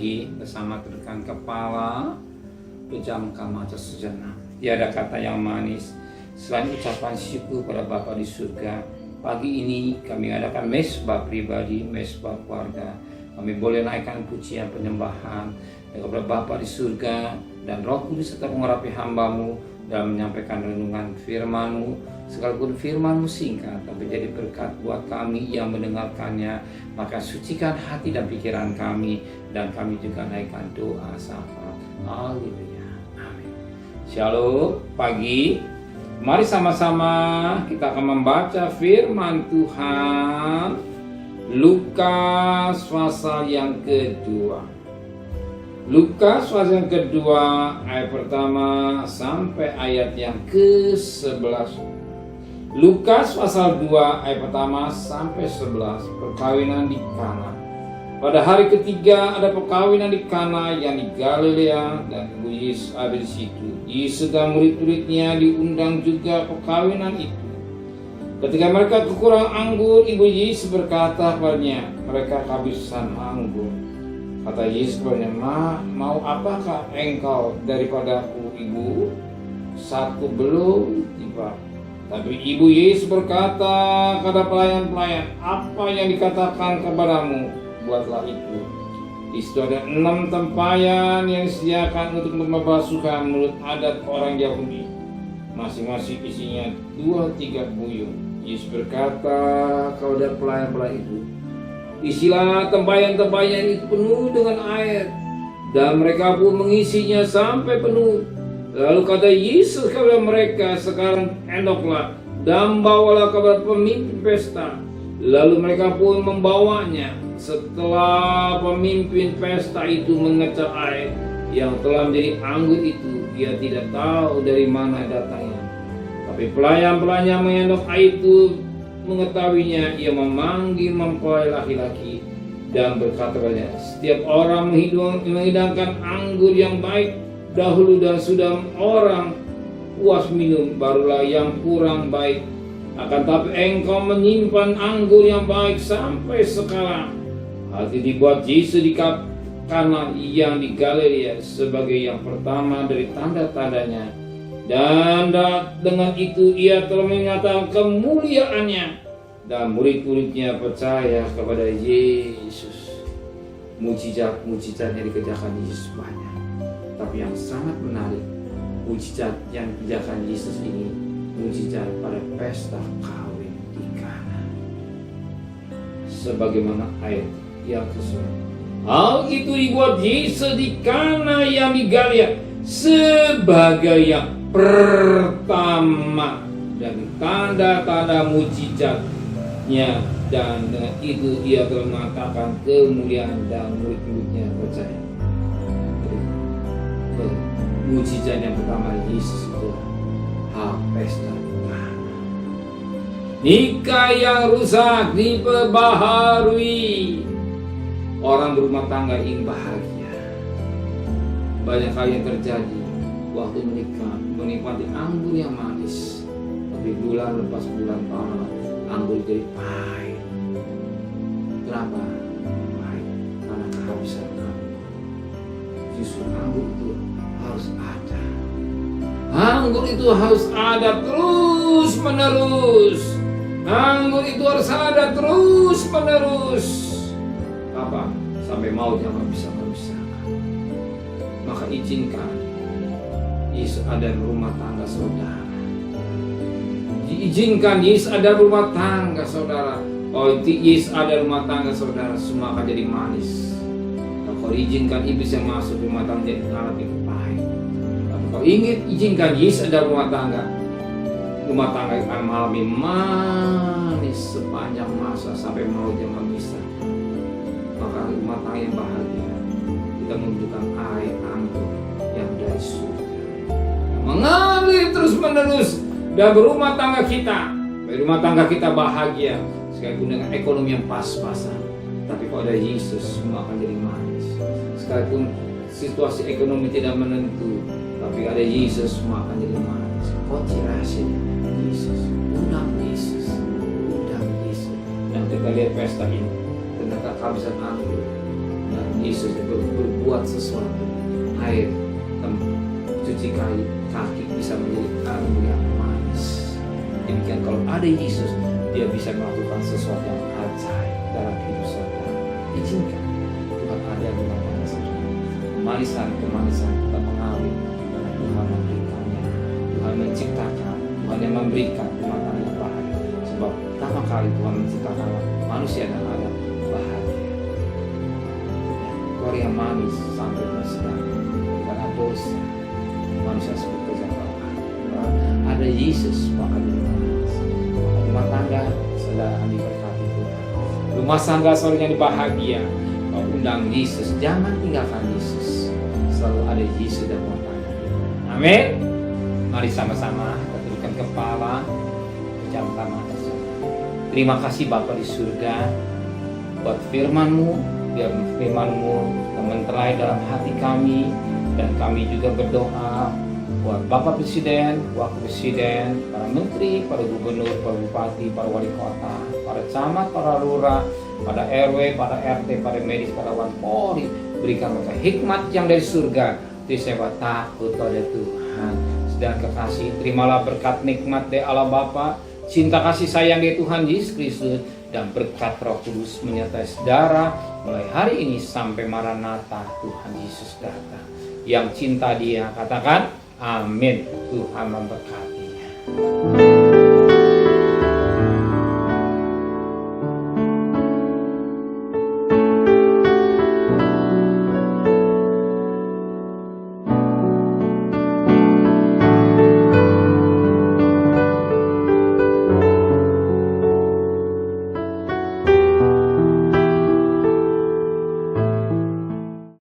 lagi bersama tekan kepala, pejamkan mata sejenak. Tiada kata yang manis selain ucapan syukur pada Bapa di surga. Pagi ini kami adakan mesbah pribadi, mesbah keluarga. Kami boleh naikkan pujian penyembahan kepada Bapa di surga, dan Roh Kudus tetap mengurapi hamba-Mu dalam menyampaikan renungan firman-Mu. Sekalipun firman-Mu singkat, tapi jadi berkat buat kami yang mendengarkannya. Maka sucikan hati dan pikiran kami, dan kami juga naikkan doa syafaat. Haleluya. Amin. Shalom. Pagi, mari sama-sama kita akan membaca firman Tuhan. Lukas pasal yang kedua. Lukas pasal yang kedua, ayat pertama sampai ayat yang ke-11. Lukas pasal 2 ayat pertama sampai 11. Perkawinan di Kana. Pada hari ketiga ada perkawinan di Kana yang di Galilea, dan Ibu Yesus ada di situ. Yesus dan murid-muridnya diundang juga perkawinan itu. Ketika mereka kekurangan anggur, Ibu Yesus berkata kepadanya, mereka kehabisan anggur. Kata Yesus kepadanya, mau apakah engkau daripadaku, Ibu? Satu belum tiba. Tapi Ibu Yesus berkata kepada pelayan-pelayan, apa yang dikatakan kepadamu, buatlah itu. Di situ ada 6 tempayan yang disediakan untuk membasuhkan menurut adat orang Yahudi. Masing-masing isinya 2-3 buyung. Yesus berkata kepada pelayan-pelayan itu, isilah tempayan-tempayan itu penuh dengan air. Dan mereka pun mengisinya sampai penuh. Lalu kata Yesus kepada mereka, sekarang endoklah dan bawalah kepada pemimpin pesta. Lalu mereka pun membawanya. Setelah pemimpin pesta itu mengecap air yang telah menjadi anggur itu, dia tidak tahu dari mana datangnya. Tapi pelayan-pelayan yang mengendok air itu mengetahuinya. Ia memanggil mempelai laki-laki dan berkata kepadanya, setiap orang menghidangkan anggur yang baik dahulu, dan sudah orang puas minum, barulah yang kurang baik. Akan tapi engkau menyimpan anggur yang baik sampai sekarang. Hal itu dibuat Yesus di Kana yang di Galilea sebagai yang pertama dari tanda-tandanya. Dan dengan itu ia telah menyatakan kemuliaannya, dan murid-muridnya percaya kepada Yesus. Mujizat-mujizat yang dikerjakan Yesus banyak. Tapi yang sangat menarik, mujizat yang dikerjakan Yesus ini, mujizat pada pesta kawin di Kana. Sebagaimana ayat yang sesuai. Hal itu dibuat Yesus di Kana yang di Galilea sebagai yang pertama dan tanda-tanda mujizatnya, dan dengan itu ia telah mengatakan kemuliaan, dan murid-muridnya percaya. Mujizat yang pertama Yesus itu pesta Kana. Nikah yang rusak diperbaharui. Orang berumah tangga ingin bahagia. Banyak hal yang terjadi waktu menikah, menikmati anggur yang manis, tapi bulan lepas bulan anggur jadi pahit. Kenapa? Pahit karena kehabisan anggur. Justru anggur itu harus ada. Anggur itu harus ada terus menerus. Anggur itu harus ada terus menerus. Apa? Sampai maut yang bisa memisahkan. Maka izinkan Yesus ada rumah tangga saudara. Izinkan Yesus ada rumah tangga saudara. Oh, Yesus ada rumah tangga saudara, semua akan jadi manis. Kalau izinkan iblis yang masuk rumah tangga jadi lebih pahit. Kalau izinkan Yesus ada rumah tangga akan mengalami manis sepanjang masa sampai maut yang memisah. Maka rumah tangga yang bahagia kita membutuhkan air anggur yang dari surga, mengalir terus menerus dan berumah tangga kita bahagia, sekalipun dengan ekonomi yang pas-pasan. Tapi kalau ada Yesus, semua akan jadi manis. Sekalipun situasi ekonomi tidak menentu, tapi ada Yesus, semua akan jadi manis. Konsentrasi Yesus, undang Yesus. Dan kita lihat pesta ini, ternyata kehabisan anggur. Dan Yesus berbuat sesuatu. Air cuci kaki bisa menjadi air yang manis. Demikian kalau ada Yesus, dia bisa melakukan sesuatu yang ajaib dalam hidup saudara. Izinkan Tuhan ada di dalam saudara. Kemanisan kita mengalir karena Tuhan memberikannya. Tuhan menciptakan, Tuhan yang memberikan rumah tangga yang bahagia. Sebab pertama kali Tuhan menciptakan manusia dan Adam bahagia. Keluarga yang manis sampai bersedang karena dosa manusia seperti kejahatan. Ada Yesus maka manis. Rumah tangga saudara diberkati Tuhan. Rumah tangga saudara yang bahagia. Kau undang Yesus, jangan tinggalkan Yesus. Selalu ada Yesus dalam rumah tangga. Amin. Mari sama-sama kita tundukkan kepala, pejamkan mata. Terima kasih Bapa di surga buat firman-Mu, biar firman-Mu menterai dalam hati kami, dan kami juga berdoa buat Bapak Presiden, Wakil Presiden, para Menteri, para Gubernur, para Bupati, para Wali Kota, para Camat, para Lurah, pada RW, pada RT, pada medis, pada Polri. Berikan mereka hikmat yang dari surga, disebut takut pada Tuhan. Sedang kekasih, terimalah berkat nikmat dari Allah Bapa, cinta kasih sayang dari Tuhan Yesus Kristus, dan berkat Roh Kudus menyertai saudara mulai hari ini sampai Maranatha Tuhan Yesus datang. Yang cinta Dia katakan amin. Tuhan memberkatinya.